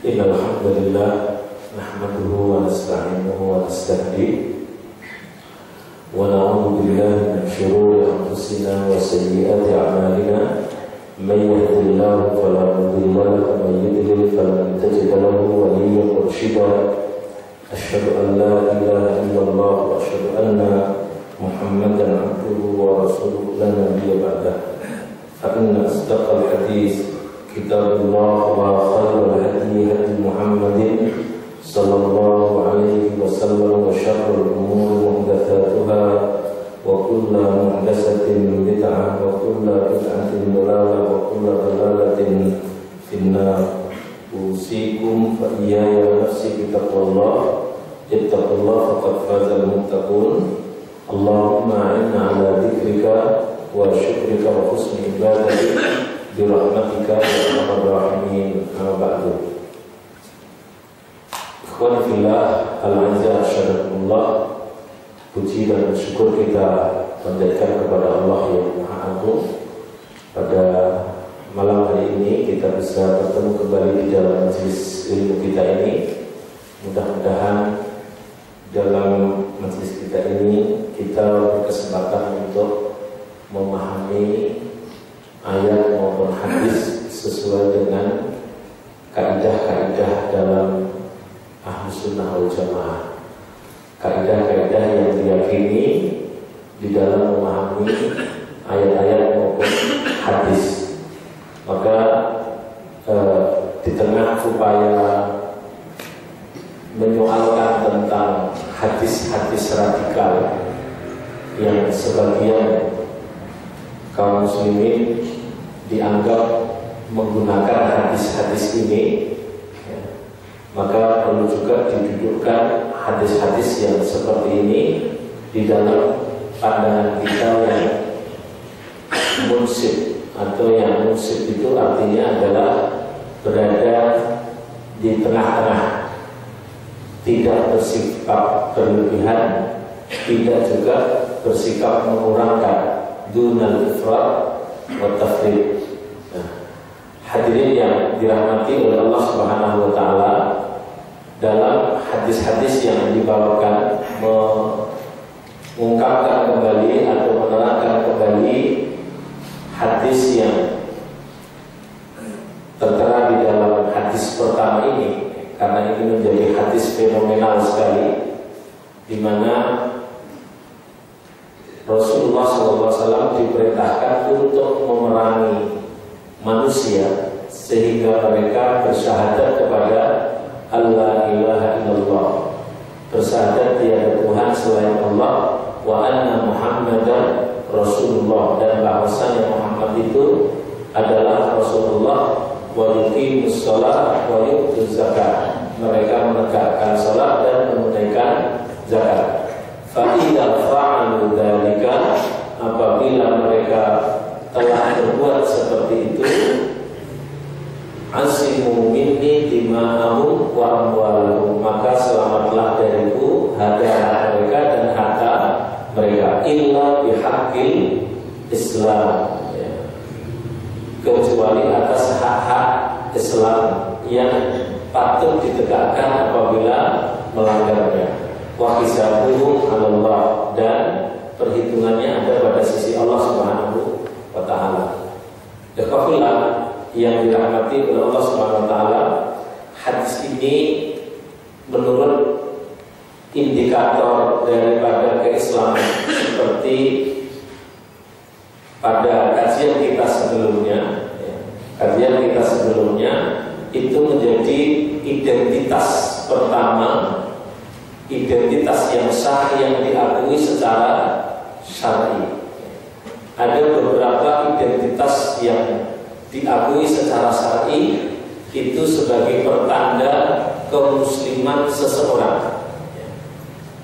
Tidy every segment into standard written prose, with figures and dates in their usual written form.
Innal hamdalillah nahmaduhu wa nasta'inuhu wa nastahdihi wa na'udzu billahi min shururi anfusina wa sayyiati a'malina may yahdihillahu fala mudilla lahu wa may yudlil falan tajid lahu waliyyan murshida. Asyhadu an la ilaha illallah wa asyhadu anna Muhammadan abduhu wa rasuluhu la nabiyya ba'dahu. Fa inna asdaqal hadits kitabullah wa khairul hadi hadi Muhammadin sallallahu alaihi wasallam wa syarrul umuri muhdatsatuha wa kullu muhdatsatin bid'ah wa kullu bid'atin dhalalah wa kullu dhalalatin finnar. Usikum fa iyaya nafsi bittaqwallah ittaqullah faqad fazal muttaqun. Allahumma inna ala dzikrika wa syukrika wa husni ibadatik birahmatika ya arhamar rahimin. Amma ba'du. Ikhwan fillah al-azza asyhadullah, puji dan syukur kita panjatkan kepada Allah yang Maha Agung. Pada malam hari ini kita bisa bertemu kembali di dalam majelis ilmu kita ini. Mudah-mudahan dalam majelis kita ini kita berkesempatan untuk memahami ayat maupun hadis sesuai dengan kaidah-kaidah dalam Ahlus Sunnah wal Jamaah, kaidah-kaidah yang diyakini di dalam memahami ayat-ayat maupun hadis. Maka di tengah upaya menyoalkan tentang hadis-hadis radikal yang sebagian kaum muslimin dianggap menggunakan hadis-hadis ini, maka perlu juga didudukkan hadis-hadis yang seperti ini di dalam pandangan kita yang munsif, atau yang munsif itu artinya adalah berada di tengah-tengah, tidak bersikap berlebihan, tidak juga bersikap mengurangkan, dunal ifrat wa tafrid. Hadirin yang dirahmati oleh Allah Subhanahu wa taala, dalam hadis-hadis yang dibawakan mengungkapkan kembali atau menerangkan kembali hadis yang tertera di dalam hadis pertama ini, karena ini menjadi hadis fenomenal sekali, di mana Rasulullah SAW diperintahkan untuk memerangi manusia sehingga mereka bersyahadat kepada Allah ilaha illallah, bersyahadat tiada Tuhan selain Allah, wa anna Muhammadan Rasulullah, dan bahwasanya Muhammad itu adalah Rasulullah, wa yuqimus shalah wa yu'tuz zakat, mereka menegakkan salat dan menunaikan zakat. Fa idza fa'alu dzalika, apabila mereka telah berbuat seperti itu, asimu minni dima'ahum wa amwalahum, maka selamatlah dariku harta mereka dan harta mereka, illa bihaqqil Islam, ya, kecuali atas hak-hak Islam yang patut ditegakkan apabila melanggarnya. Wa hisabuhum 'ala Allah, dan perhitungannya ada pada sisi Allah Subhanahu wa taala. Ikhwafillah yang dirahmati oleh Allah Subhanahu wa taala, hadis ini menurut indikator daripada keislaman seperti pada kajian kita sebelumnya, kajian kita sebelumnya itu menjadi identitas pertama, identitas yang sah yang diakui secara syar'i. Ada beberapa identitas yang diakui secara syar'i itu sebagai pertanda kemusliman seseorang.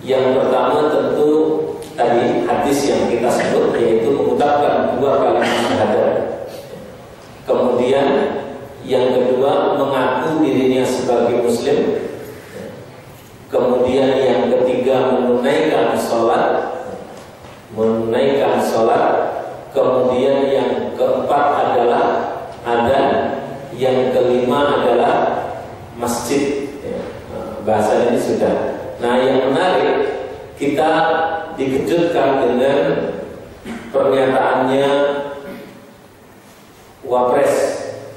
Yang pertama tentu tadi hadis yang kita sebut, yaitu mengucapkan 2 kalimat syahadat. Kemudian yang kedua mengaku dirinya sebagai muslim. Kemudian yang ketiga menunaikan sholat. Kemudian yang keempat adalah adzan. Yang kelima adalah masjid. Ya. Bahasa ini sudah. Nah, yang menarik, kita dikejutkan dengan pernyataannya Wapres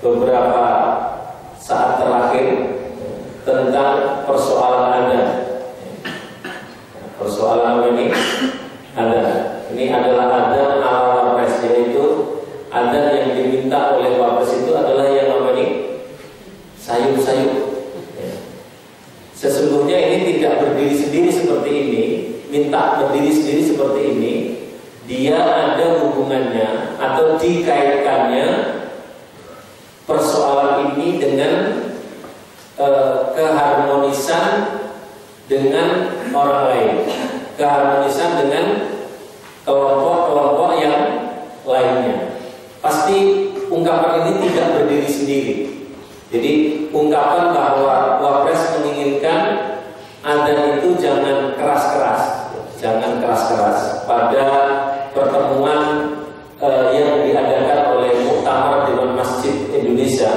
beberapa saat terakhir tentang persoalan adan. Persoalan ini adan. Ini adalah adan ala Wapres, yaitu adan yang diminta oleh Wapres itu adalah yang namanya sayup-sayup. Sesungguhnya ini tidak berdiri sendiri seperti ini, minta berdiri sendiri seperti ini. Dia ada hubungannya atau dikaitkannya persoalan ini dengan keharmonisan dengan orang lain, keharmonisan dengan kelompok-kelompok yang lainnya. Pasti ungkapan ini tidak berdiri sendiri. Jadi ungkapan bahwa Wapres menginginkan adan itu jangan keras-keras, jangan keras-keras. Pada pertemuan yang diadakan oleh Muktamar Dewan Masjid Indonesia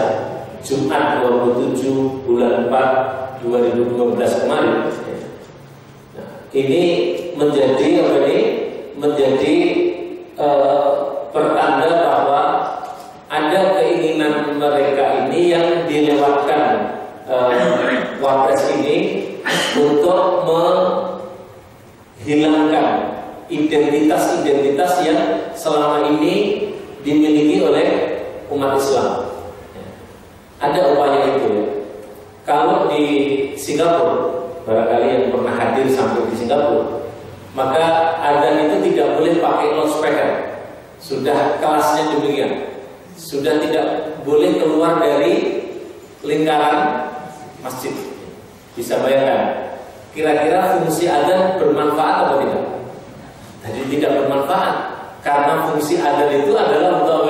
Jumat 27 bulan 4 2012 kemarin. Nah, ini menjadi pertanda bahwa ada keinginan mereka ini yang dilewatkan Wapres ini untuk menghilangkan identitas-identitas yang selama ini dimiliki oleh umat Islam. Ada upaya itu ya. Kalau di Singapura, barangkali yang pernah hadir sampai di Singapura, maka adzan itu tidak boleh pakai loudspeaker. Sudah kelasnya demikian. Sudah tidak boleh keluar dari lingkaran masjid. Bisa bayangkan, kira-kira fungsi adzan bermanfaat atau tidak? Jadi tidak bermanfaat, karena fungsi adzan itu adalah untuk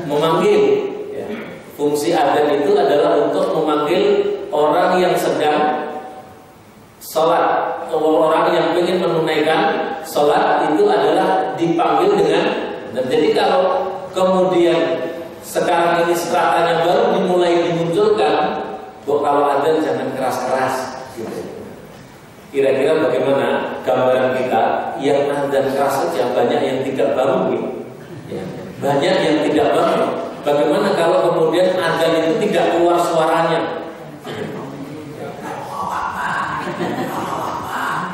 memanggil. Ya. Fungsi adzan itu adalah untuk memanggil orang yang sedang sholat, orang yang ingin menunaikan sholat itu adalah dipanggil dengan. Dan jadi kalau kemudian sekarang ini stratanya baru dimulai dimunculkan, kalau adzan jangan keras-keras. Gitu. Kira-kira bagaimana gambaran kita yang adzan keras saja banyak yang tidak bangun, ya. Banyak yang tidak bangun. Bagaimana kalau kemudian adzan itu tidak keluar suaranya,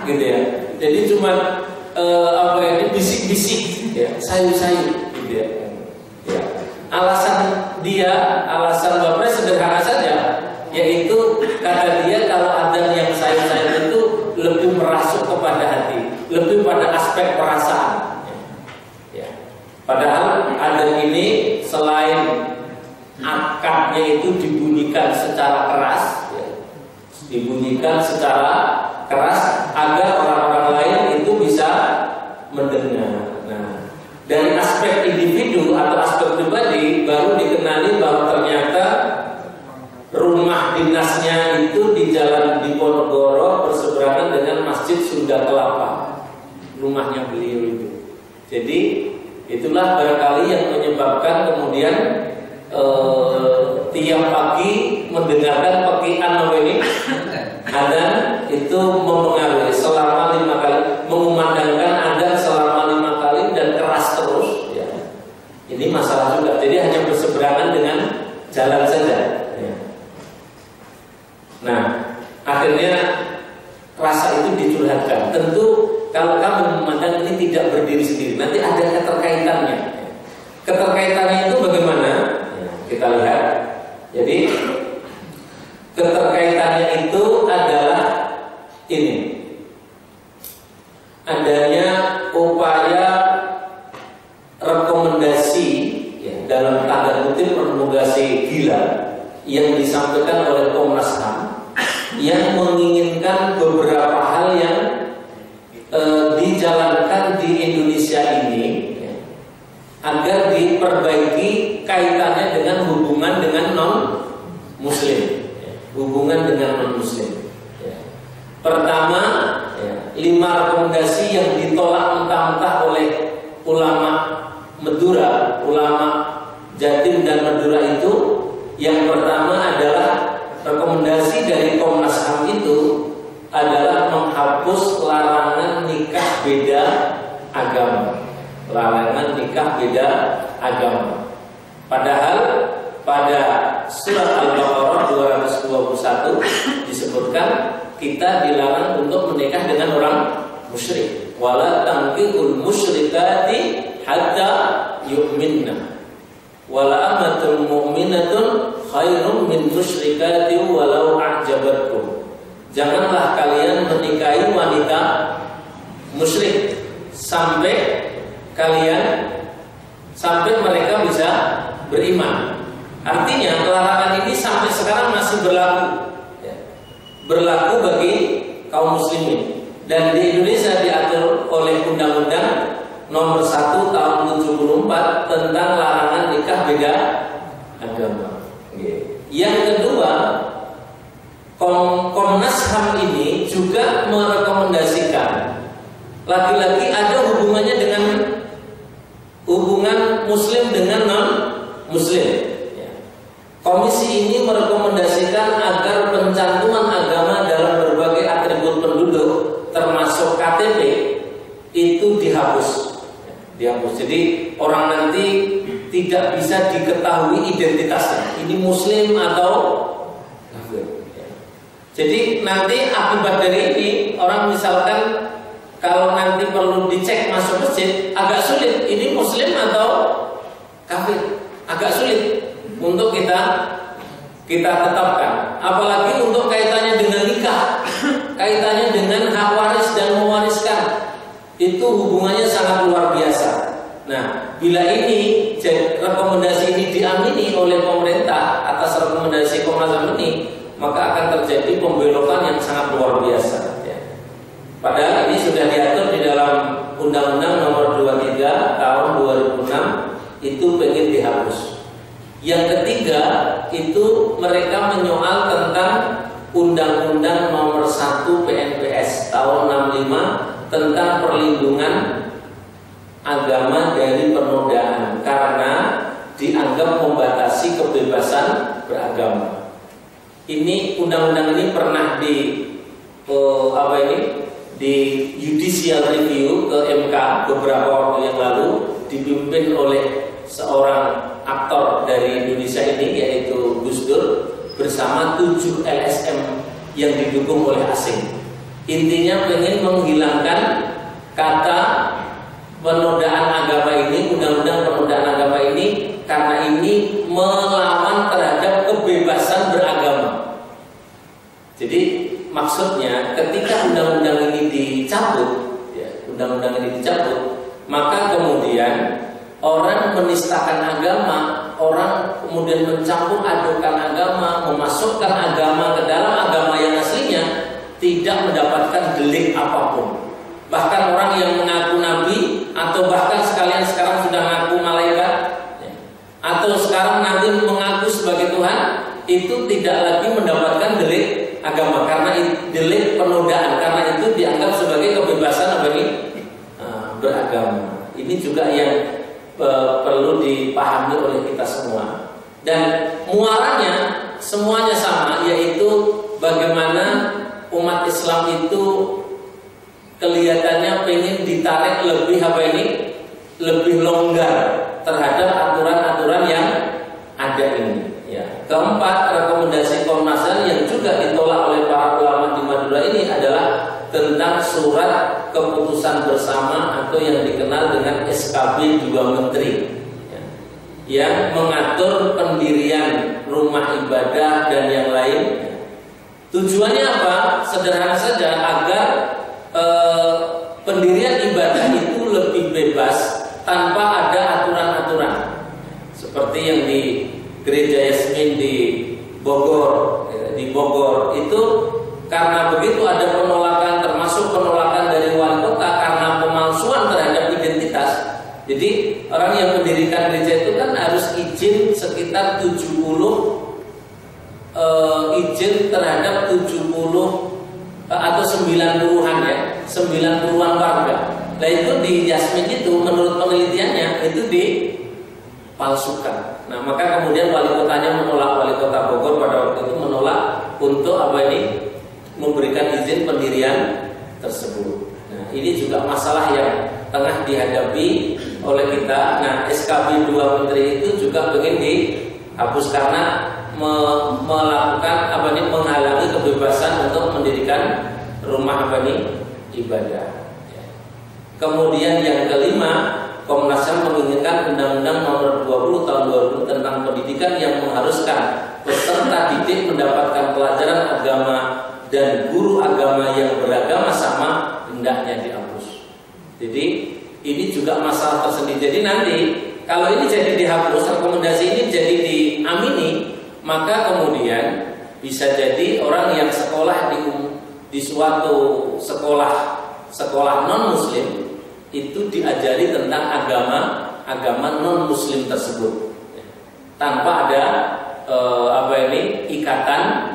gitu ya? Jadi cuma bisik-bisik, ya, sayu-sayu, gitu ya. Ya. Alasan Wapres sederhana saja, yaitu kata dia kalau adzan yang sayu-sayu itu lebih merasuk kepada hati, lebih pada aspek perasaan. Ya. Padahal adzan ini selain akadnya itu dibunyikan secara keras, ya, dibunyikan secara keras agar orang-orang lain itu bisa mendengar. Nah, dari aspek individu atau aspek pribadi baru dikenali bahwa ternyata rumah dinasnya itu di Jalan Diponegoro berseberangan dengan Masjid Sunda Kelapa, rumahnya beliau itu. Jadi itulah barangkali yang menyebabkan kemudian tiap pagi mendengarkan pakian ini adzan itu mempengaruhi selama 5 kali, mengumandangkan adzan selama 5 kali dan keras terus. Ya. Ini masalah juga. Jadi hanya berseberangan dengan jalan saja. Ya. Nah, akhirnya rasa itu dicurhatkan. Tentu kalau kamu memandang ini tidak berdiri sendiri, nanti ada keterkaitannya. Keterkaitannya itu bagaimana? Ya, kita lihat. Jadi keterkaitannya itu adalah ini, adanya upaya rekomendasi, ya, dalam tanda kutip rekomendasi gila yang disampaikan oleh Komnas HAM yang menginginkan beberapa hal yang dijalankan di Indonesia ini, ya, agar diperbaiki kaitannya dengan hubungan dengan non-muslim, ya, hubungan dengan non-muslim. Ya. Pertama, ya, 5 rekomendasi yang ditolak mentah-mentah oleh ulama Madura, ulama Jatim dan Madura itu. Yang pertama adalah rekomendasi dari Komnas HAM itu adalah menghapus larangan nikah beda agama. Larangan nikah beda agama. Padahal pada surat Al-Baqarah 221 disebutkan kita dilarang untuk menikah dengan orang musyrik. Wala tankihul musyrikati hatta yu'minna. Wala amatul mu'minatun khairum min musyrikati walau a'jabatkum. Janganlah kalian menikahi wanita musyrik sampai mereka bisa beriman. Artinya larangan ini sampai sekarang masih berlaku bagi kaum muslimin. Dan di Indonesia diatur oleh Undang-Undang Nomor 1 Tahun 74 tentang larangan nikah beda agama. Yang kedua, Komnas HAM ini juga merekomendasikan laki-laki ada hubungannya dengan hubungan muslim dengan non-muslim. Komisi ini merekomendasikan agar pencantuman agama dalam berbagai atribut penduduk termasuk KTP itu dihapus. Jadi orang nanti tidak bisa diketahui identitasnya, ini muslim atau kafir. Jadi nanti akibat dari ini orang misalkan kalau nanti perlu dicek masuk masjid agak sulit, ini muslim atau kafir, agak sulit untuk kita tetapkan. Apalagi untuk kaitannya dengan nikah, kaitannya dengan hak waris dan mewariskan, itu hubungannya sangat luar biasa. Nah, bila ini rekomendasi ini diamini oleh pemerintah atas rekomendasi Komnas HAM ini, maka akan terjadi pembelokan yang sangat luar biasa. Padahal ini sudah diatur di dalam Undang-Undang Nomor 23 Tahun 2006 itu pengen dihapus. Yang ketiga itu mereka menyoal tentang Undang-Undang Nomor 1 PNPS Tahun 65 tentang perlindungan agama dari penodaan karena dianggap membatasi kebebasan beragama. Ini undang-undang ini pernah di judicial review ke MK beberapa waktu yang lalu, dipimpin oleh seorang aktor dari Indonesia ini yaitu Gus Dur bersama 7 LSM yang didukung oleh asing. Intinya pengen menghilangkan kata penodaan agama ini, undang-undang penodaan agama ini, karena ini melawan terhadap kebebasan beragama. Jadi maksudnya ketika undang-undang ini dicabut, maka kemudian orang menistakan agama, orang kemudian mencampur adukan agama, memasukkan agama ke dalam agama yang aslinya, tidak mendapatkan delik apapun. Bahkan orang yang mengaku nabi atau bahkan sekalian sekarang sudah mengaku malaikat atau sekarang nanti mengaku sebagai Tuhan, itu tidak lagi mendapatkan delik agama karena delik penodaan, karena itu dianggap sebagai kebebasan beragama. Ini juga yang perlu dipahami oleh kita semua. Dan muaranya semuanya sama, yaitu bagaimana umat Islam itu kelihatannya pengen ditarik lebih longgar terhadap aturan-aturan yang ada ini. Keempat, rekomendasi Komnas HAM yang juga ditolak oleh para ulama di Madura ini adalah tentang surat keputusan bersama atau yang dikenal dengan SKB 2 Menteri yang mengatur pendirian rumah ibadah dan yang lain. Tujuannya apa? Sederhana saja, agar pendirian ibadah itu lebih bebas tanpa ada aturan-aturan seperti yang di Gereja Yasmin di Bogor itu, karena begitu ada penolakan, termasuk penolakan dari wali kota karena pemalsuan terhadap identitas. Jadi orang yang mendirikan gereja itu kan harus izin sekitar 70 izin terhadap 70 atau 90-an 90-an warga. Nah itu di Yasmin itu menurut penelitiannya itu palsukan. Nah, maka kemudian wali kotanya menolak, wali kota Bogor pada waktu itu menolak untuk memberikan izin pendirian tersebut. Nah, ini juga masalah yang tengah dihadapi oleh kita. Nah, SKB 2 Menteri itu juga ingin dihapus karena melakukan menghalangi kebebasan untuk mendirikan rumah ibadah. Kemudian yang kelima, Komnas HAM menginginkan Undang-Undang Nomor 20 Tahun 2000 tentang pendidikan yang mengharuskan peserta didik mendapatkan pelajaran agama dan guru agama yang beragama sama hendaknya dihapus. Jadi ini juga masalah tersendiri. Jadi nanti kalau ini jadi dihapus, rekomendasi ini jadi diamini, maka kemudian bisa jadi orang yang sekolah di suatu sekolah non Muslim itu diajari tentang agama non Muslim tersebut tanpa ada ikatan.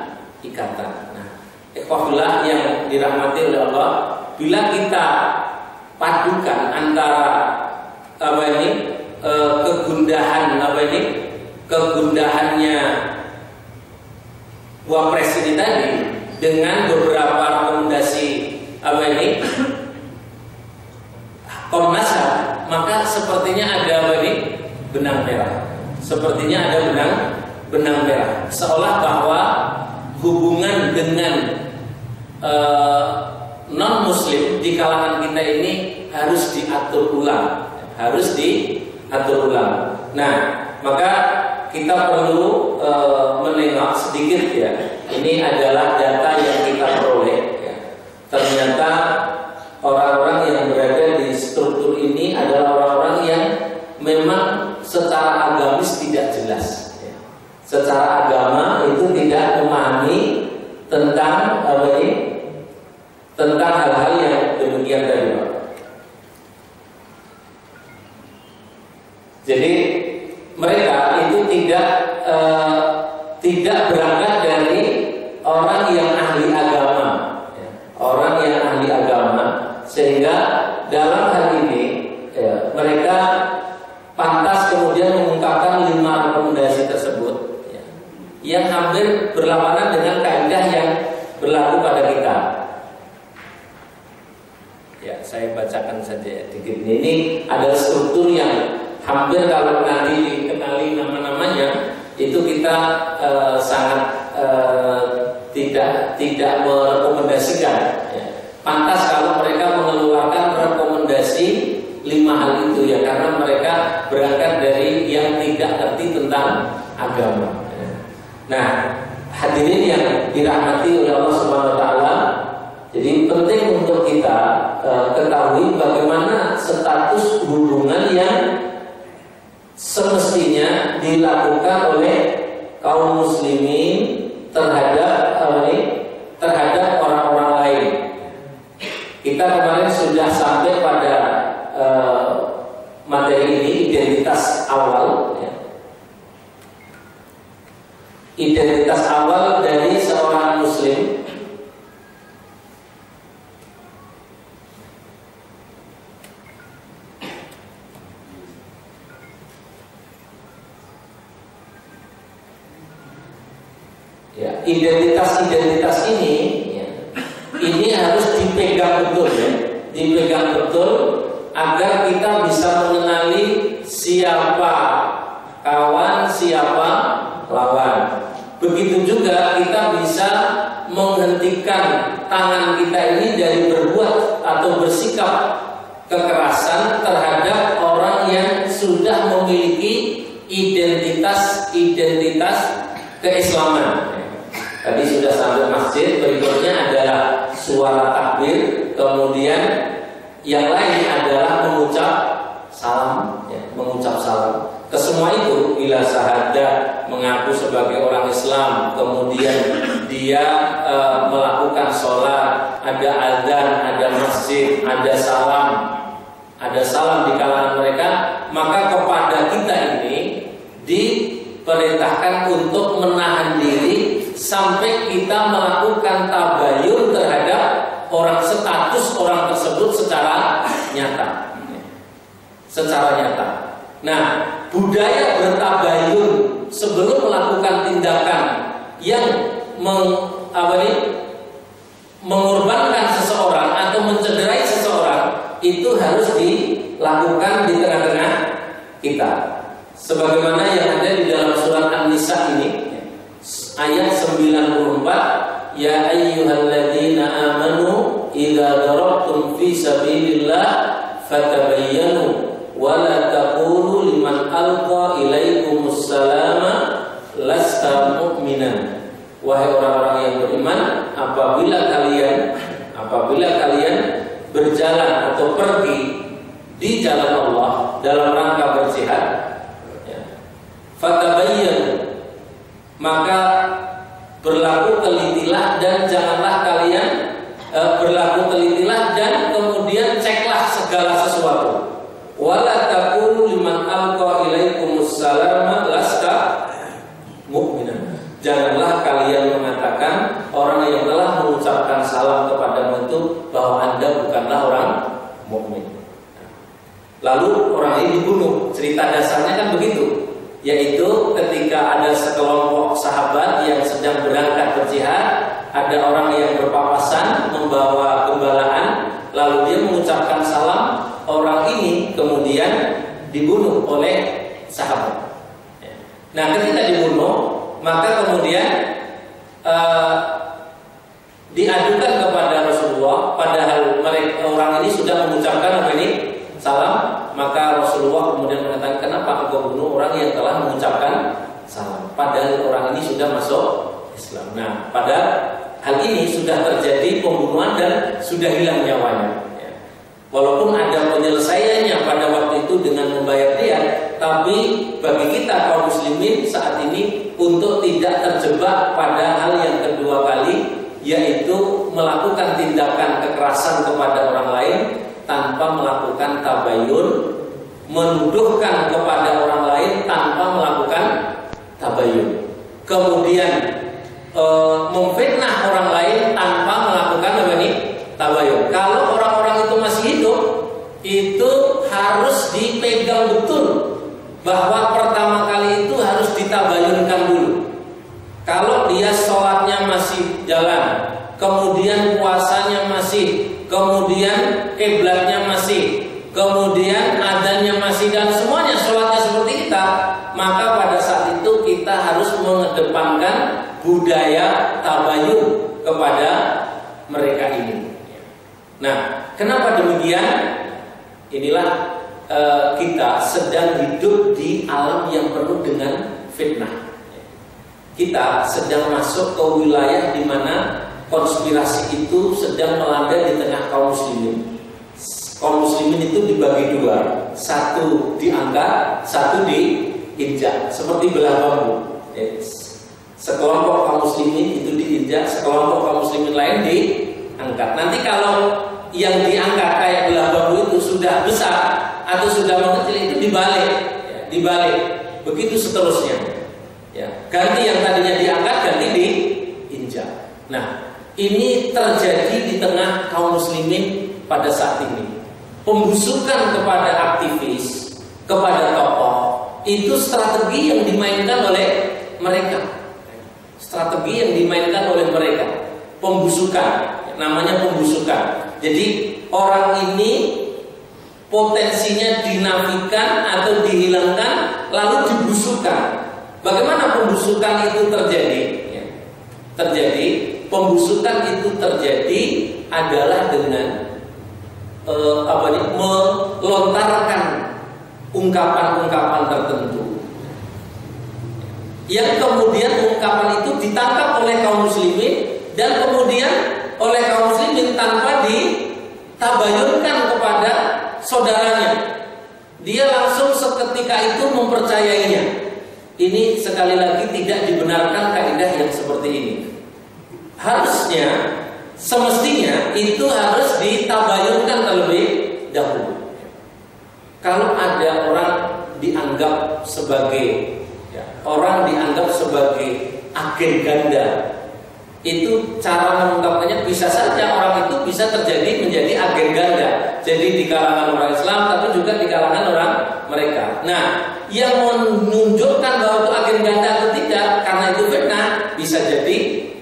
Nah, ikhwahullah yang dirahmati oleh Allah, bila kita padukan antara kegundahannya Wapres ini tadi dengan beberapa rekomendasi Komnas HAM, maka sepertinya ada benang merah. Sepertinya ada benang merah. Seolah bahwa hubungan dengan non Muslim di kalangan kita ini harus diatur ulang. Nah, maka kita perlu menengok sedikit ya. Ini adalah data yang kita peroleh. Ya. Ternyata orang-orang yang berada di struktur ini adalah orang-orang yang memang secara agamis tidak jelas. Ya. Secara agama itu tidak memahami tentang tentang hal-hal yang demikian tadi, Pak. Jadi mereka itu tidak berangkat dari orang yang ahli agama, ya. Orang yang ahli agama, sehingga dalam hal ini ya, mereka pantas kemudian mengungkapkan 5 rekomendasi tersebut ya, yang hampir berlawanan dengan kaidah yang berlaku pada kita. Ya, saya bacakan saja dikit. Ini adalah struktur yang hampir kalau nanti dikenali nama-namanya itu kita sangat tidak merekomendasikan. Ya. Pantas kalau mereka mengeluarkan rekomendasi 5 hal itu ya, karena mereka berangkat dari yang tidak ngerti tentang agama. Ya. Nah, hadirin yang dirahmati oleh Allah Subhanahu wa taala, jadi penting untuk kita ketahui bagaimana status hubungan yang semestinya dilakukan oleh kaum muslimin terhadap orang-orang lain. Kita kemarin sudah sampai pada materi ini, identitas awal ya. Identitas awal dari seorang muslim. Ya, identitas ini ya, ini harus dipegang betul ya, dipegang betul agar kita bisa mengenali siapa kawan, siapa lawan. Begitu juga kita bisa menghentikan tangan kita ini dari berbuat atau bersikap kekerasan terhadap orang yang sudah memiliki identitas keislaman. Tadi sudah sampai masjid, berikutnya adalah suara takbir, kemudian yang lain adalah mengucap salam, ya, mengucap salam. Kesemua itu bila syahadat, mengaku sebagai orang Islam, kemudian dia melakukan sholat, ada azan, ada masjid, ada salam di kalangan mereka, maka kepada kita ini diperintahkan untuk menahan diri sampai kita melakukan tabayun terhadap status orang tersebut secara nyata. Nah, budaya bertabayun sebelum melakukan tindakan yang mengorbankan seseorang atau mencederai seseorang itu harus dilakukan di tengah-tengah kita. Sebagaimana yang ada di dalam surat An-Nisa ini ayat 94, ya ayyuhalladzina amanu idza darabtum fi sabilillah fatabayyanu wa la taqulu liman alqa ilaikumus salama lasta mu'minan. Wahai orang-orang yang beriman, apabila kalian berjalan atau pergi di jalan Allah dalam rangka berjihad, ya, fatabayyanu, maka berlaku telitilah dan janganlah kalian berlaku telitilah dan kemudian ceklah segala sesuatu. Wala taqulu liman alqa ilaikumus salama lasta mu'minan. Janganlah kalian mengatakan orang yang telah mengucapkan salam kepadamu itu bahwa Anda bukanlah orang mukmin. Lalu orang ini dibunuh. Cerita dasarnya kan begitu, yaitu ketika ada sekelompok sahabat yang sedang berangkat berjihad, ada orang yang berpapasan membawa gembalaan, lalu dia mengucapkan salam. Orang ini kemudian dibunuh oleh sahabat. Nah, ketika dibunuh, maka kemudian diadukan kepada Rasulullah, padahal orang ini sudah mengucapkan apa ini? Salam. Maka Rasulullah kemudian mengatakan, kenapa engkau bunuh orang yang telah mengucapkan salam, padahal orang ini sudah masuk Islam. Nah, pada hal ini sudah terjadi pembunuhan dan sudah hilang nyawanya. Walaupun ada penyelesaiannya pada waktu itu dengan membayar dia, tapi bagi kita kaum muslimin saat ini untuk tidak terjebak pada hal yang kedua kali, yaitu melakukan tindakan kekerasan kepada orang lain tanpa melakukan tabayun, menuduhkan kepada orang lain tanpa melakukan tabayun, kemudian memfitnah orang lain tanpa melakukan apa ini? Tabayun. Kalau orang-orang itu masih hidup, itu harus dipegang betul bahwa pertama kali itu harus ditabayunkan dulu. Kalau dia sholatnya masih jalan, kemudian puasanya masih, kemudian kiblatnya masih, kemudian adzannya masih, dan semuanya sholatnya seperti kita, maka pada saat itu kita harus mengedepankan budaya tabayun kepada mereka ini. Nah, kenapa demikian? Inilah kita sedang hidup di alam yang penuh dengan fitnah. Kita sedang masuk ke wilayah di mana konspirasi itu sedang melanda di tengah kaum muslimin. Kaum muslimin itu dibagi dua, satu diangkat, satu diinjak, seperti belah bambu. Sekelompok kaum muslimin itu diinjak, sekelompok kaum muslimin lain diangkat. Nanti kalau yang diangkat kayak belah bambu itu sudah besar atau sudah mengecil, itu dibalik, begitu seterusnya. Ya, ganti yang tadinya diangkat, ganti diinjak. Nah, ini terjadi di tengah kaum muslimin pada saat ini. Pembusukan kepada aktivis, kepada tokoh, itu strategi yang dimainkan oleh mereka. Strategi yang dimainkan oleh mereka. Pembusukan, namanya pembusukan. Jadi orang ini potensinya dinafikan atau dihilangkan, lalu dibusukkan. Bagaimana pembusukan itu terjadi? Pembusukan itu terjadi adalah dengan melontarkan ungkapan-ungkapan tertentu, yang kemudian ungkapan itu ditangkap oleh kaum muslimin, dan kemudian oleh kaum muslimin tanpa ditabayunkan kepada saudaranya, dia langsung seketika itu mempercayainya. Ini sekali lagi tidak dibenarkan kaidah yang seperti ini. Harusnya, semestinya itu harus ditabayunkan terlebih dahulu. Kalau ada orang dianggap sebagai agen ganda, itu cara mengungkapkannya bisa saja orang itu bisa terjadi menjadi agen ganda. Jadi di kalangan orang Islam, tapi juga di kalangan orang mereka. Nah, yang menunjukkan bahwa itu agen ganda atau tidak karena itu fitnah, bisa jadi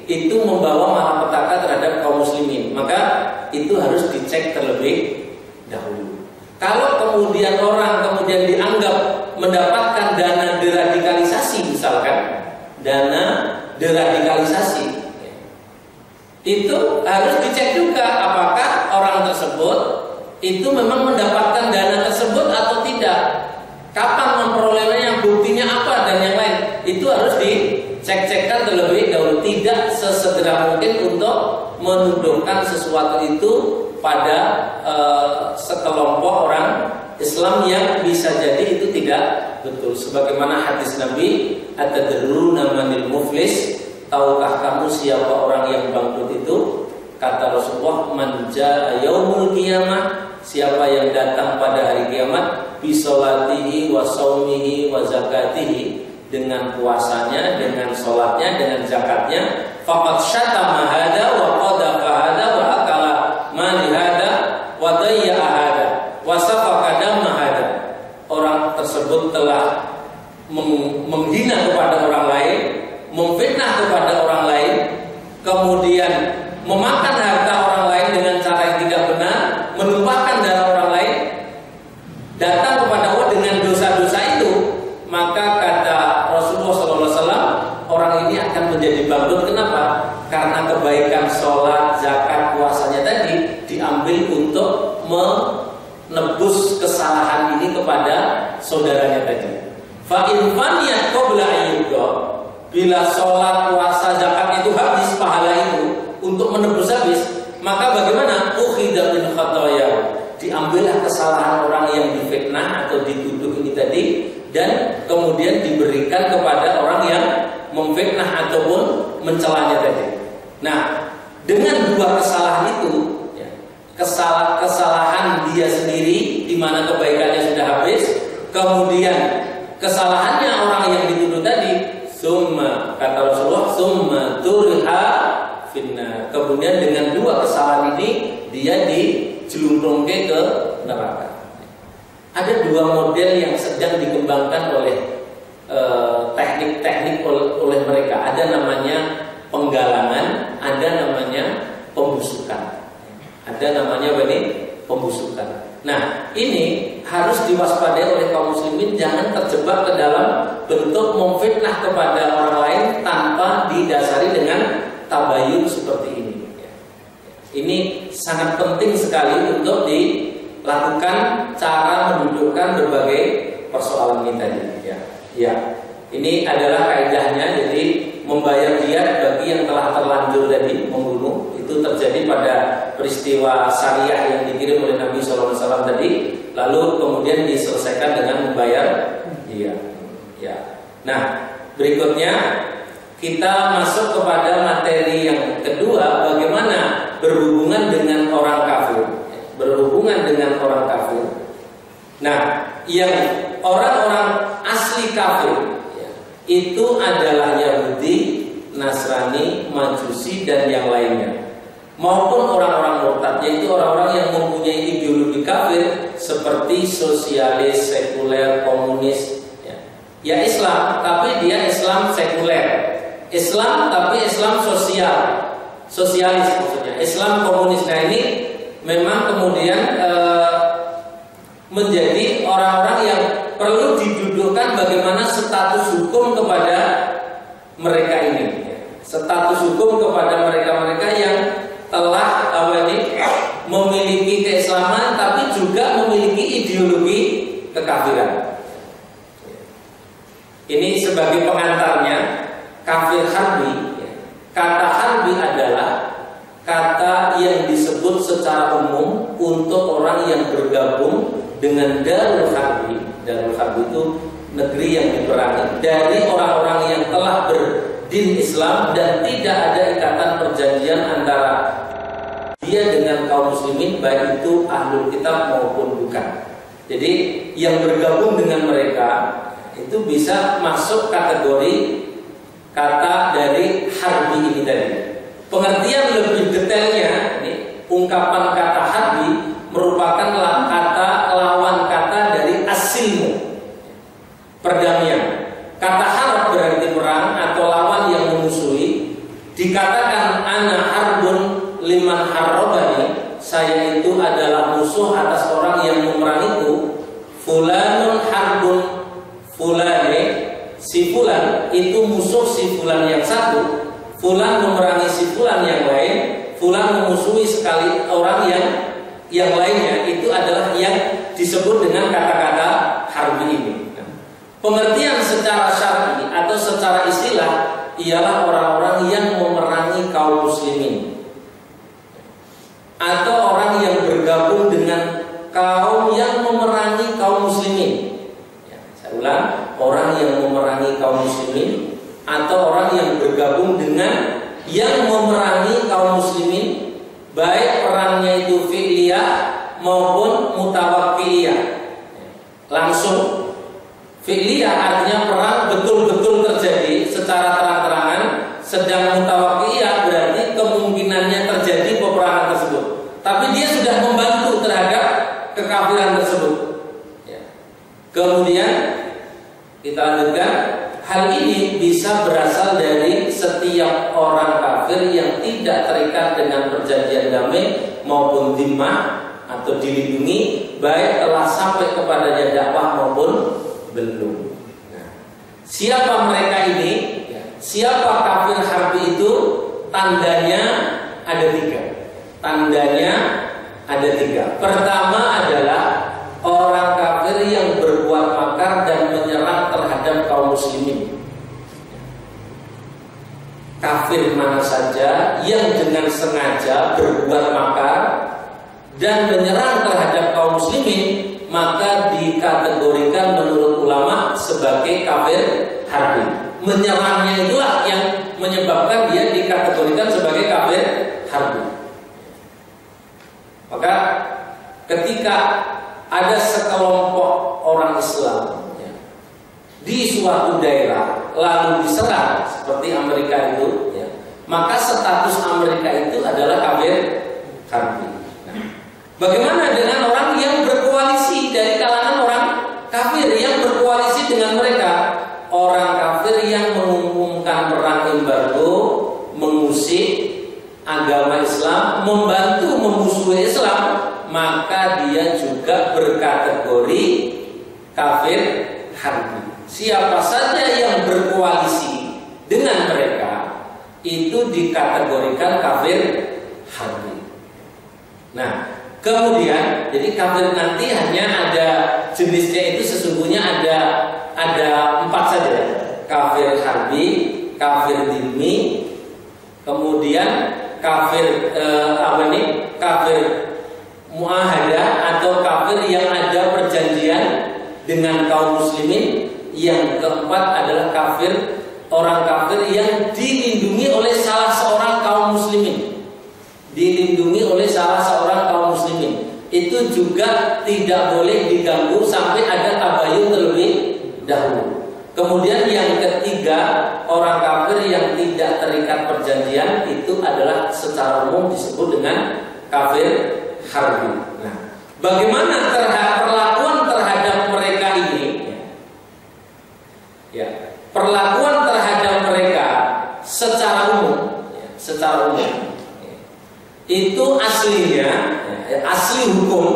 itu membawa malapetaka terhadap kaum muslimin. Maka itu harus dicek terlebih dahulu. Kalau kemudian orang kemudian dianggap mendapatkan dana deradikalisasi, misalkan dana deradikalisasi, itu harus dicek juga apakah orang tersebut itu memang mendapatkan dana tersebut atau tidak, kapan memperolehnya, buktinya apa dan yang lain. Itu harus dicek-cekkan terlebih dahulu. Tidak sesegera mungkin untuk menuduhkan sesuatu itu pada sekelompok orang Islam yang bisa jadi itu tidak betul. Sebagaimana hadis Nabi, atadruna manil muflis, tahukah kamu siapa orang yang bangkrut itu? Kata Rasulullah, man jaa yaumul qiyamah, siapa yang datang pada hari kiamat, bi sholatihi wa shaumihi wa zakatihi, dengan puasanya, dengan sholatnya, dengan zakatnya, faqad syatama hada wa qadafa hada wa akala mali hada wa dayya hada wa safaka damma hada. Orang tersebut telah menghina kepada orang lain, memfitnah kepada orang lain, kemudian memakan harta orang lain dengan cara yang tidak benar, menumpahkan darah orang lain, datang kepada Allah dengan dosa-dosa itu, maka kata Rasulullah SAW, orang ini akan menjadi bangkrut. Kenapa? Karena kebaikan sholat, zakat, puasanya tadi diambil untuk menebus kesalahan ini kepada saudaranya tadi. Fa in faniyat qabla ayyuqa, bila sholat, puasa, zakat itu habis, pahala itu untuk menebus habis, maka bagaimana? Ukhidha min khataya, diambillah kesalahan orang yang difitnah atau dituduh ini tadi, dan kemudian diberikan kepada orang yang memfitnah ataupun mencelanya tadi. Nah, dengan dua kesalahan itu, ya, kesalahan dia sendiri di mana kebaikannya sudah habis, kemudian kesalahannya orang yang dituduh tadi, summa, kata Rasulullah, summa turha finnar, kemudian dengan dua kesalahan ini dia dijeluntrungke ke neraka. Ada dua model yang sedang dikembangkan oleh teknik-teknik oleh mereka. Ada namanya penggalangan, ada namanya pembusukan. Ada namanya apa ini? Pembusukan. Nah, ini harus diwaspadai oleh kaum muslimin, jangan terjebak ke dalam bentuk memfitnah kepada orang lain tanpa didasari dengan tabayun seperti ini. Ini sangat penting sekali untuk dilakukan cara mendudukkan berbagai persoalan ini tadi. Ya, ini adalah kaidahnya. Jadi membayar diyat bagi yang telah terlanjur tadi membunuh, itu terjadi pada peristiwa syariah yang dikirim oleh Nabi SAW tadi, lalu kemudian diselesaikan dengan membayar diyat. Ya. Nah, berikutnya kita masuk kepada materi yang kedua, bagaimana berhubungan dengan orang kafir. Berhubungan dengan orang kafir. Nah, yang orang-orang asli kafir itu adalah Yahudi, Nasrani, Majusi dan yang lainnya, maupun orang-orang murtad, yaitu orang-orang yang mempunyai ideologi kafir seperti sosialis, sekuler, komunis. Ya Islam, tapi dia Islam sekuler. Islam tapi Islam sosial, sosialis maksudnya. Islam komunis. Nah, ini memang kemudian menjadi orang-orang yang perlu didudukkan bagaimana status hukum kepada mereka ini. Status hukum kepada mereka-mereka yang telah memiliki keislaman tapi juga memiliki ideologi kekafiran. Ini sebagai pengantarnya, kafir harbi. Kata harbi adalah kata yang disebut secara umum untuk orang yang bergabung dengan Darul Harbi. Darul Harbi itu negeri yang diperangi dari orang-orang yang telah berdin Islam dan tidak ada ikatan perjanjian antara dia dengan kaum muslimin, baik itu ahlul kitab maupun bukan. Jadi yang bergabung dengan mereka itu bisa masuk kategori kata dari harbi ini tadi. Pengertian lebih detailnya, ini ungkapan kata harbi merupakan kata lawan kata dari asil silmu, perdamaian. Kata harb berarti perang atau lawan yang memusuhi. Dikatakan ana harbun liman harrobani, saya itu adalah musuh atas orang yang memerangiku. Fulanun harbun fulane, si fulan itu musuh si fulan yang satu. Fulan memerangi si fulan yang lain. Fulan memusuhi sekali orang yang lainnya. Itu adalah yang disebut dengan kata-kata harbi ini. Pengertian secara syar'i atau secara istilah ialah orang-orang yang memerangi kaum muslimin atau orang yang bergabung dengan kaum yang memerangi kaum muslimin. Saya ulang, orang yang memerangi kaum muslimin atau orang yang bergabung dengan yang memerangi kaum muslimin, baik perangnya itu fi'liyah maupun mutawakkiliyah. Langsung fi'liyah artinya perang betul-betul terjadi secara terang-terangan, sedang mutawakkiliyah berarti kemungkinannya terjadi peperangan tersebut, tapi dia sudah membantu terhadap kekafiran tersebut. Kemudian kita lanjutkan. Hal ini bisa berasal dari setiap orang kafir yang tidak terikat dengan perjanjian damai maupun dhimmah atau dilindungi, baik telah sampai kepadanya dakwah maupun belum. Nah, siapa mereka ini? Siapa kafir harbi itu? Tandanya ada tiga. Tandanya ada tiga. Pertama adalah orang kafir yang berbuat makar dan menyerang terhadap kaum muslimin. Kafir mana saja yang dengan sengaja berbuat makar dan menyerang terhadap kaum muslimin, maka dikategorikan menurut ulama sebagai kafir harbi. Menyerangnya itulah yang menyebabkan dia dikategorikan sebagai kafir harbi. Maka ketika ada sekelompok orang Islam di suatu daerah lalu diserang seperti Amerika itu, maka status Amerika itu adalah kafir harbi. Nah, bagaimana dengan orang yang berkoalisi dari kalangan orang kafir yang berkoalisi dengan mereka? Orang kafir yang mengumumkan perang embargo, mengusik agama Islam, membantu memusuhi Islam, maka dia juga berkategori kafir harbi. Siapa saja yang berkoalisi dengan mereka itu dikategorikan kafir harbi. Nah, kemudian jadi kafir nanti hanya ada jenisnya itu sesungguhnya ada 4 saja. Kafir harbi, kafir dhimmi, kemudian kafir kafir muahadah atau kafir yang ada perjanjian dengan kaum muslimin. Yang keempat adalah kafir, orang kafir yang dilindungi oleh salah seorang kaum muslimin. Dilindungi oleh salah seorang kaum muslimin. Itu juga tidak boleh diganggu sampai ada tabayun terlebih dahulu. Kemudian yang ketiga, orang kafir yang tidak terikat perjanjian itu adalah secara umum disebut dengan kafir harbi. Nah, bagaimana perlakuan terhadap mereka ini? Perlakuan terhadap mereka secara umum, itu aslinya, asli hukum,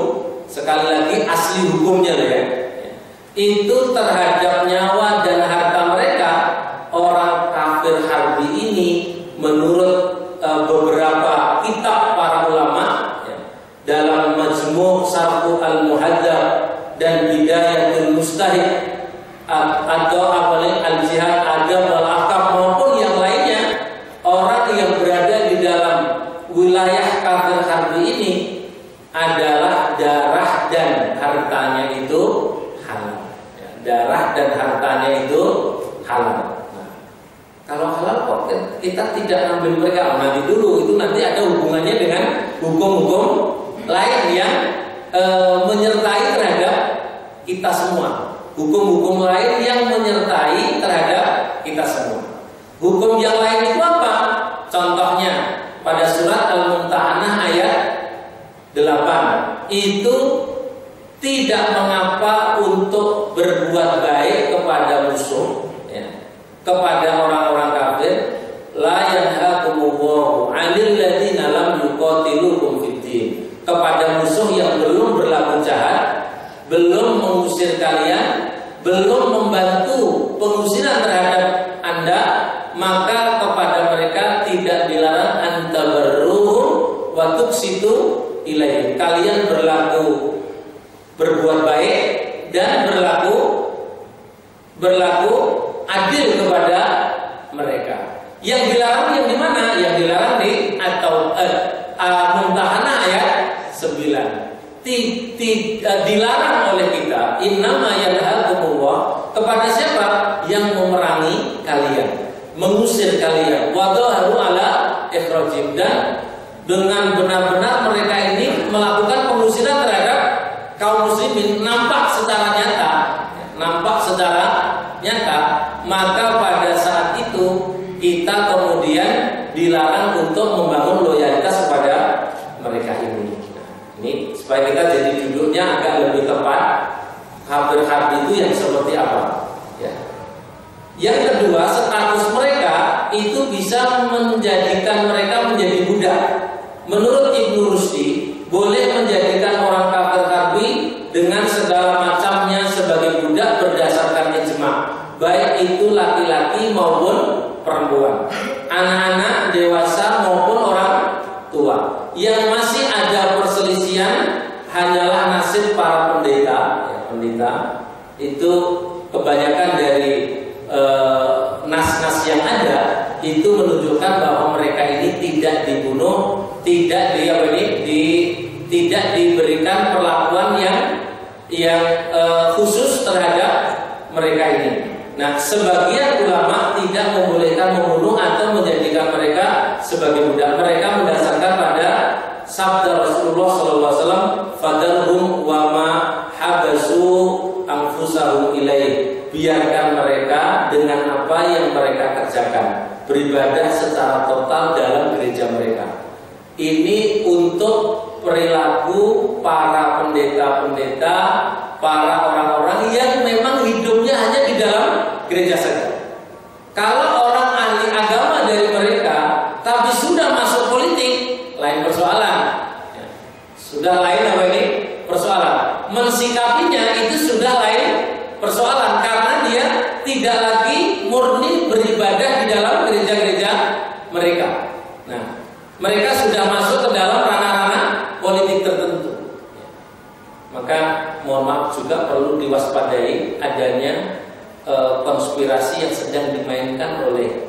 sekali lagi asli hukumnya itu terhadap nyawa dan harta mereka. Orang kafir harbi ini menurut beberapa kitab para ulama dalam Majmu' Syarh Al-Muhadzab dan Bidayatul Mujtahid atau Al-Jihad Adab wal Ahkam maupun yang lainnya, orang yang berada di dalam wilayah kafir harbi ini adalah darah dan hartanya itu halal. Darah dan hartanya itu halal. Nah, kalau halal kok kita tidak ambil mereka nanti dulu, itu nanti ada hubungannya dengan hukum-hukum lain yang menyertai terhadap kita semua. Hukum-hukum lain yang menyertai terhadap kita semua. Hukum yang lain itu apa? Contohnya pada surat Al-Mumtahanah ayat 8 itu tidak mengapa untuk berbuat baik kepada musuh, ya, kepada orang-orang kafir. La yanhakumullahu 'anil ladzina lam yuqatilukum fid-din, kepada musuh yang belum berlaku jahat, belum mengusir kalian, belum membantu pengusiran terhadap Anda, maka kepada mereka tidak dilarang antabarruhum wa tuqsitu ilaihim, kalian berbuat baik dan berlaku adil kepada mereka. Yang dilarang yang di mana? Yang dilarang di atau Mumtahanah ayat 9. Dilarang oleh kita innama yanhakumullah, kepada siapa? Yang memerangi kalian, mengusir kalian, wa dhaharu ala ikhrajim, dan dengan benar-benar mereka ini melakukan pengusiran terhadap kaum muslimin, nampak secara nyata, maka pada saat itu kita kemudian dilarang untuk membangun loyalitas kepada mereka ini. Ini supaya kita jadi duduknya agak lebih tepat. Kafir-kafir itu yang seperti apa? Ya. Yang kedua, status mereka itu bisa menjadikan mereka menjadi budak. Menurut Ibnu Rushdi, boleh menjadikan orang kafir dengan segala macamnya sebagai budak berdasarkan ijma', baik itu laki-laki maupun perempuan, anak-anak, dewasa maupun orang tua. Yang masih ada perselisihan hanyalah nasib para pendeta. Pendeta itu kebanyakan dari nas-nas yang ada itu menunjukkan bahwa mereka ini tidak dibunuh, tidak diberikan perlakuan yang khusus terhadap mereka ini. Nah, sebagian ulama tidak membolehkan membunuh atau menjadikan mereka sebagai budak. Mereka mendasarkan pada sabda Rasulullah SAW, "Fadharhum wa ma habasu anfusahum ilaih." Biarkan mereka dengan apa yang mereka kerjakan, beribadah secara total dalam gereja mereka. Ini untuk perilaku para pendeta-pendeta, para orang-orang yang memang hidupnya hanya di dalam gereja saja. Kalau orang ahli agama dari mereka tapi sudah masuk politik, lain persoalan. Sudah lain apa ini? Persoalan. Mensikapinya itu sudah lain persoalan, karena dia tidak lagi murni beribadah di dalam gereja-gereja mereka. Nah, mereka sudah masuk ke dalam ranah-ranah politik tertentu. Maka mohon maaf juga perlu diwaspadai adanya konspirasi yang sedang dimainkan oleh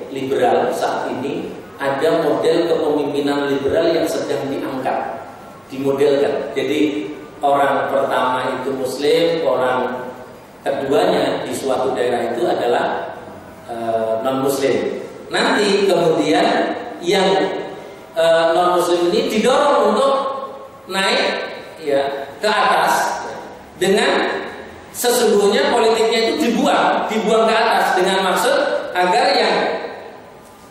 liberal saat ini. Ada model kepemimpinan liberal yang sedang diangkat, dimodelkan. Jadi orang pertama itu Muslim, orang keduanya di suatu daerah itu adalah non-Muslim. Nanti kemudian yang non-Muslim ini didorong untuk naik ke atas dengan sesungguhnya politiknya itu dibuang ke atas dengan maksud agar yang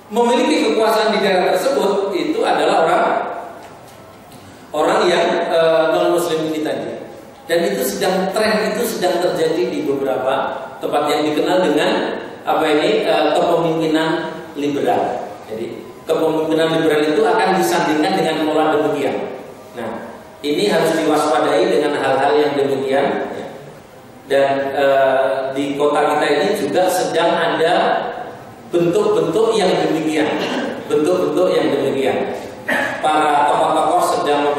memiliki kekuasaan di daerah tersebut itu adalah orang yang non-Muslim ini tadi. Dan itu tren itu sedang terjadi di beberapa tempat yang dikenal dengan kepemimpinan liberal. Jadi kepemimpinan liberal itu akan disandingkan dengan pola demikian. Nah, ini harus diwaspadai dengan hal-hal yang demikian. Dan di kota kita ini juga sedang ada bentuk-bentuk yang demikian. Para tokoh-tokoh sedang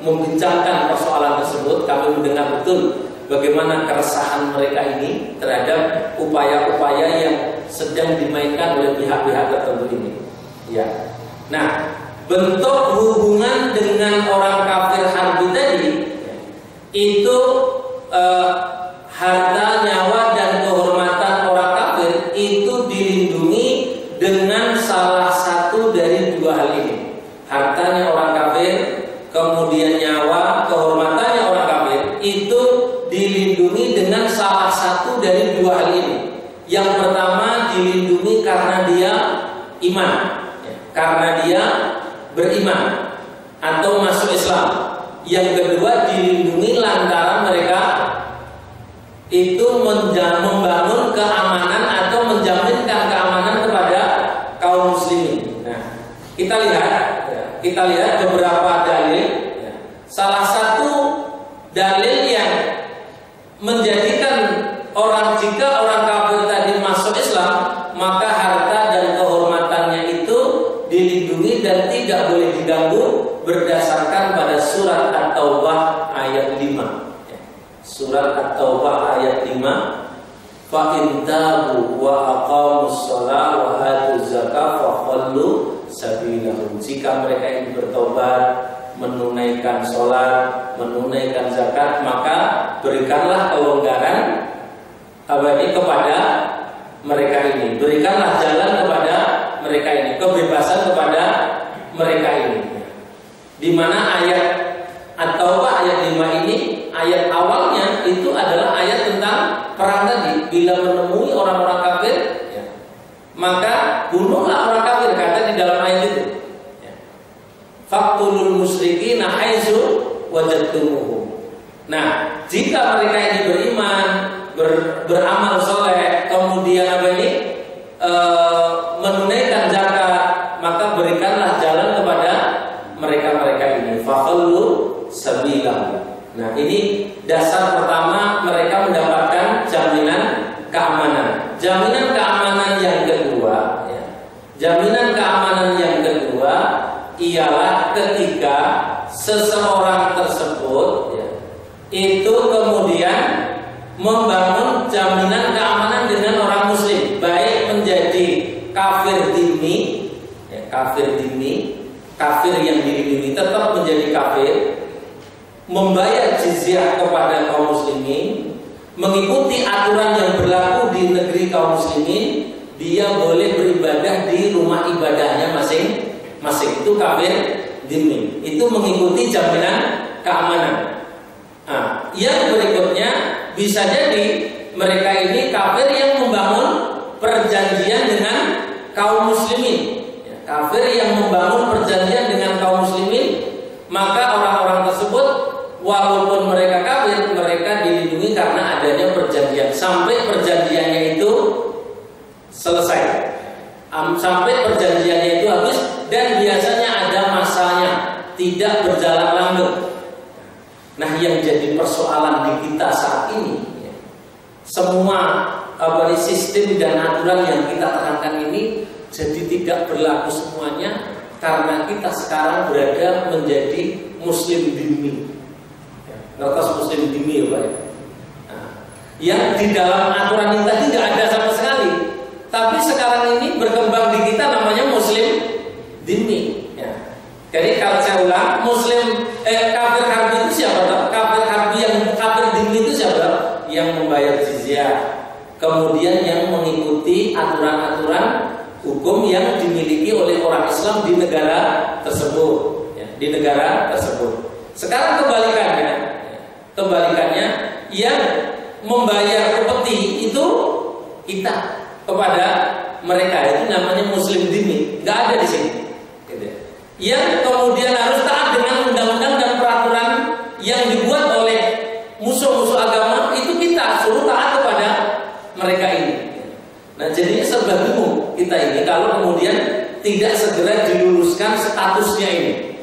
membincangkan persoalan tersebut. Kami mendengar betul bagaimana keresahan mereka ini terhadap upaya-upaya yang sedang dimainkan oleh pihak-pihak tertentu ini. Ya. Nah, bentuk hubungan dengan orang kafir harbi tadi itu harta, nyawa, dan kehormatan orang kafir itu dilindungi dengan salah satu dari dua hal ini. Hartanya orang kafir, kemudian nyawa, kehormatannya orang kafir itu dilindungi dengan salah satu dari dua hal ini. Yang pertama dilindungi karena dia karena dia beriman atau masuk Islam. Yang kedua, dilindungi lantaran mereka itu membangun keamanan atau menjaminkan keamanan kepada kaum muslimin. Nah, kita lihat beberapa dalil. Salah satu dalil yang menjadikan jika orang kafir tadi masuk Islam, maka harta dan kehormatannya itu dilindungi dan tidak boleh diganggu berdasarkan pada surat At-Taubah ayat 5. Surat At-Taubah ayat 5, fa in tabu wa aqamus shalah wa atuz zakah fa khallu sabilahum. Jika mereka ini bertobat, menunaikan sholat, menunaikan zakat, maka berikanlah kelonggaran kepada mereka ini. Berikanlah jalan kepada mereka ini, kebebasan kepada mereka ini. Di mana ayat At-Taubah ayat 5 ini, ayat awalnya itu adalah ayat tentang perang tadi. Bila menemui orang-orang kafir, maka bunuhlah orang kafir, kata di dalam ayat itu. Faqtulul musyrikina haitsu wajadtumuhum. Nah, jika mereka ini beriman, beramal soleh, kemudian menunaikan zakat, maka berikanlah jalan kepada mereka ini. Fakhallu sabilahu. Nah, ini dasar pertama, mereka mendapatkan jaminan keamanan. Jaminan keamanan yang kedua, jaminan keamanan yang kedua ialah ketika seseorang tersebut itu kemudian membangun jaminan keamanan dengan orang muslim, baik menjadi kafir dhimmi, kafir yang dilindungi tetap menjadi kafir, membayar jizyah kepada kaum muslimin, mengikuti aturan yang berlaku di negeri kaum muslimin, dia boleh beribadah di rumah ibadahnya masing-masing. Itu kafir dhimmi, itu mengikuti jaminan keamanan. Nah, yang berikutnya bisa jadi mereka ini kafir yang membangun perjanjian dengan kaum muslimin. Kafir yang membangun perjanjian dengan kaum muslimin, maka orang-orang tersebut walaupun mereka kafir, mereka dilindungi karena adanya perjanjian sampai perjanjiannya itu selesai, sampai perjanjiannya itu habis, dan biasanya ada masanya, tidak berjalan langgeng. Nah, yang jadi persoalan di kita saat ini, semua sistem dan aturan yang kita terangkan ini jadi tidak berlaku semuanya karena kita sekarang berada menjadi muslim dhimmi. Ngertos muslim dhimmi ya Pak? Nah, yang di dalam aturan ini tadi tidak ada sama sekali, tapi sekarang ini berkembang di kita namanya muslim dhimmi. Jadi kalau saya ulang, kafir harbi itu siapa? Kafir harbi yang kafir dhimmi itu siapa? Yang membayar jizyah, kemudian yang mengikuti aturan-aturan hukum yang dimiliki oleh orang Islam di negara tersebut, Sekarang kebalikannya, yang membayar upeti itu kita kepada mereka, itu namanya muslim dhimmi, nggak ada di sini. Yang kemudian harus taat dengan undang-undang dan peraturan yang dibuat oleh musuh-musuh agama, itu kita suruh taat kepada mereka ini. Nah, jadinya serba bingung kita ini kalau kemudian tidak segera diluruskan statusnya ini,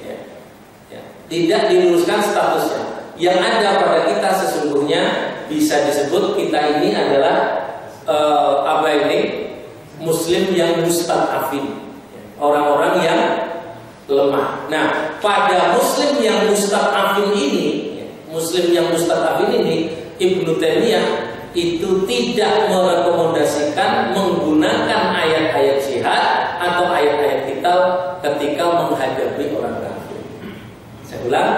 tidak diluruskan statusnya. Yang ada pada kita sesungguhnya bisa disebut kita ini adalah muslim yang mustad'afin, orang-orang yang lemah. Nah, pada muslim yang mustad'afin ini, Ibnu Taimiyah itu tidak merekomendasikan menggunakan ayat-ayat jihad atau ayat-ayat qital ketika menghadapi orang kafir. Saya ulang,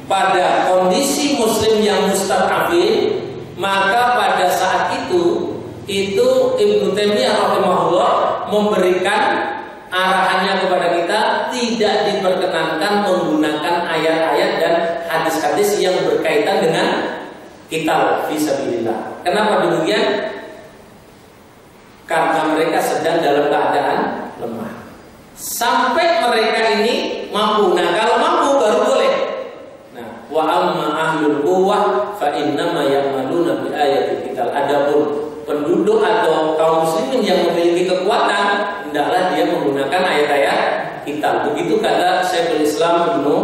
pada kondisi muslim yang mustad'afin, maka pada saat itu Ibnu Taimiyah rahimahullah memberikan arahannya kepada kita, tidak diperkenankan menggunakan ayat-ayat dan hadis-hadis yang berkaitan dengan qital fi sabilillah. Kenapa demikian? Karena mereka sedang dalam keadaan lemah. Sampai mereka ini mampu. Nah, kalau mampu baru boleh. Nah, innama ya'maluna bi ayati kita. Adapun penduduk atau kaum muslimin yang memiliki kekuatan, hendaklah dia menggunakan ayat-ayat kita. Begitu kata Syekhul Islam Ibnu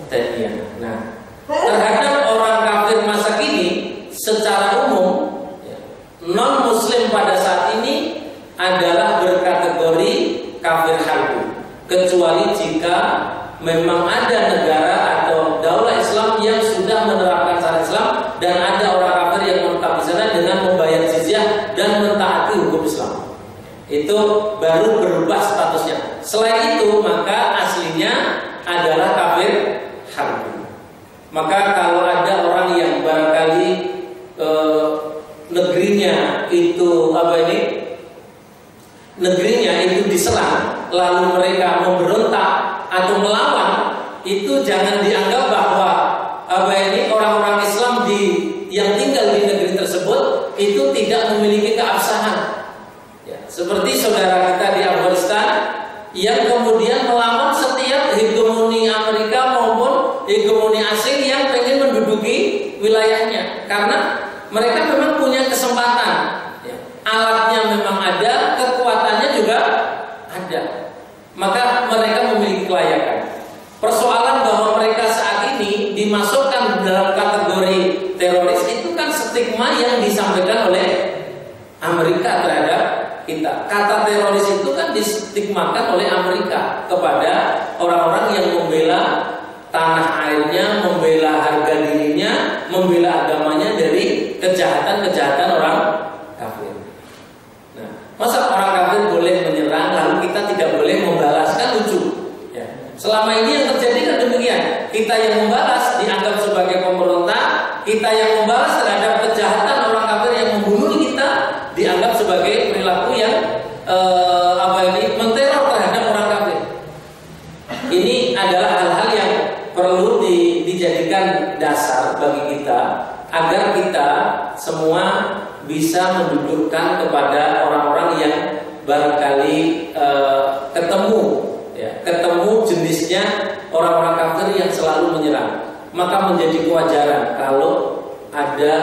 Taimiyah. Nah, terhadap orang kafir masa kini secara umum, non muslim pada saat ini adalah berkategori kafir harbi, kecuali jika memang ada negara atau daulah Islam yang sudah menerapkan syariat Islam dan ada orang kafir yang menetap di sana dengan membayar jizyah dan mentaati hukum Islam. Itu baru berubah statusnya. Selain itu, maka aslinya adalah kafir harbi. Maka kalau ada orang yang barangkali negerinya itu negerinya itu diserang, lalu mereka memberontak atau melawan, itu jangan dianggap bahwa orang-orang Islam yang tinggal di negeri tersebut itu tidak memiliki keabsahan. Ya, seperti saudara kita di Afghanistan yang kemudian melawan setiap hegemoni Amerika maupun hegemoni asing yang pengen menduduki wilayahnya, karena mereka memang punya kesempatan, ya, alatnya memang ada, kekuatannya juga ada, maka mereka memiliki kelayakan. Persoalan bahwa mereka saat ini dimasukkan dalam kategori teroris itu kan stigma yang disampaikan oleh Amerika terhadap kita. Kata teroris itu kan distigmakan oleh Amerika kepada orang-orang yang membela tanah airnya, membela harga dirinya, membela agamanya dari kejahatan-kejahatan orang kafir. Nah, masa orang kafir boleh menyerang lalu kita tidak boleh membalas? Kan lucu. Ya. Selama ini yang terjadi kan demikian. Kita yang membalas dianggap sebagai pemberontak, kita yang membalas terhadap kejahatan orang kafir yang membunuh kita dianggap sebagai perilaku yang menteror terhadap orang kafir. Ini adalah hal-hal yang perlu dijadikan dasar bagi kita agar kita semua bisa mendudukkan kepada orang-orang yang barangkali ketemu jenisnya orang-orang kafir yang selalu menyerang. Maka menjadi kewajaran kalau ada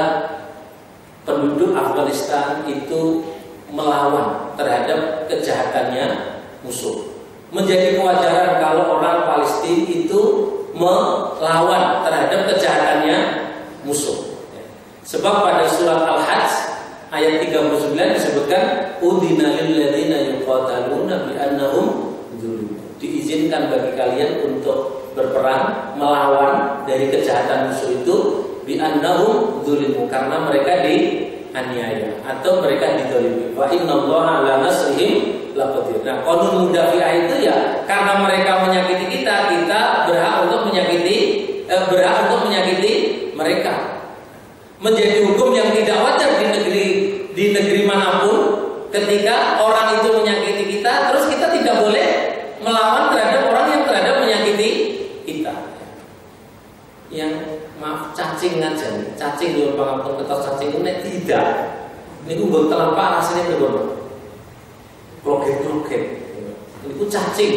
penduduk Afghanistan itu melawan terhadap kejahatannya musuh. Menjadi kewajaran kalau orang Palestina itu melawan terhadap kejahatannya musuh. Sebab pada surat Al-Hajj ayat 39 disebutkan udina lil ladzina yuqataluna bi annahum zulim. Diizinkan bagi kalian untuk berperang melawan dari kejahatan musuh itu bi annahum zulimu, karena mereka dianiaya atau mereka dizalimi. Wa innallaha ala nasrihim laqadir. Nah, qanun mudafi'ah itu ya karena mereka menyakiti kita, kita berhak untuk menyakiti mereka. Menjadi hukum yang tidak wajar di negeri manapun ketika orang itu menyakiti kita, terus kita tidak boleh melawan terhadap orang yang menyakiti kita. Yang maaf cacing aja, cacing dulu pangampun ketos cacing ini tidak. Ini gue telampak rasanya berbeda. Kloget-kloget. Itu cacing.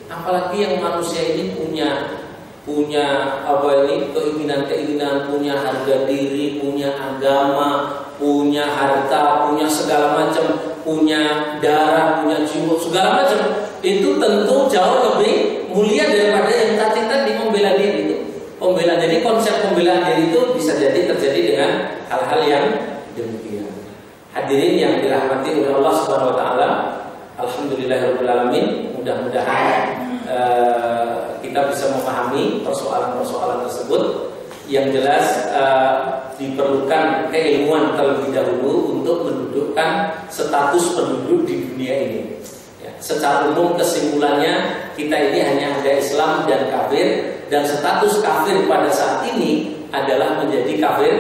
Apalagi yang manusia ini punya keinginan-keinginan, punya harga diri, punya agama, punya harta, punya segala macam, punya darah, punya jiwa, segala macam. Itu tentu jauh lebih mulia daripada yang cacing tadi membela diri itu. Jadi konsep pembelaan diri itu bisa jadi terjadi dengan hal-hal yang demikian. Hadirin yang dirahmati oleh Allah Subhanahu wa taala, alhamdulillahirabbil alamin. Mudah-mudahan kita bisa memahami persoalan-persoalan tersebut. Yang jelas diperlukan keilmuan terlebih dahulu untuk mendudukkan status penduduk di dunia ini. Ya, secara umum kesimpulannya kita ini hanya ada Islam dan kafir, dan status kafir pada saat ini adalah menjadi kafir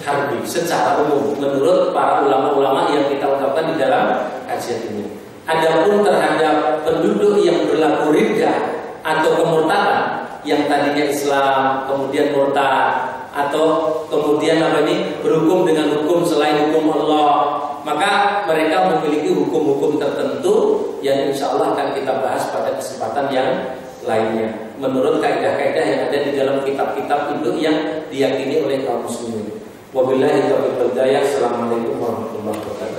harbi secara umum menurut para ulama-ulama yang kita ungkapkan di dalam kajian ini. Adapun terhadap penduduk yang berlaku riddah atau kemurtadan, yang tadinya Islam kemudian murtad atau kemudian berhukum dengan hukum selain hukum Allah, maka mereka memiliki hukum-hukum tertentu yang insya Allah akan kita bahas pada kesempatan yang lainnya menurut kaidah-kaidah yang ada di dalam kitab-kitab induk yang diyakini oleh kaum muslimin. Wabillahi taufiq wal hidayah. Assalamualaikum warahmatullahi wabarakatuh.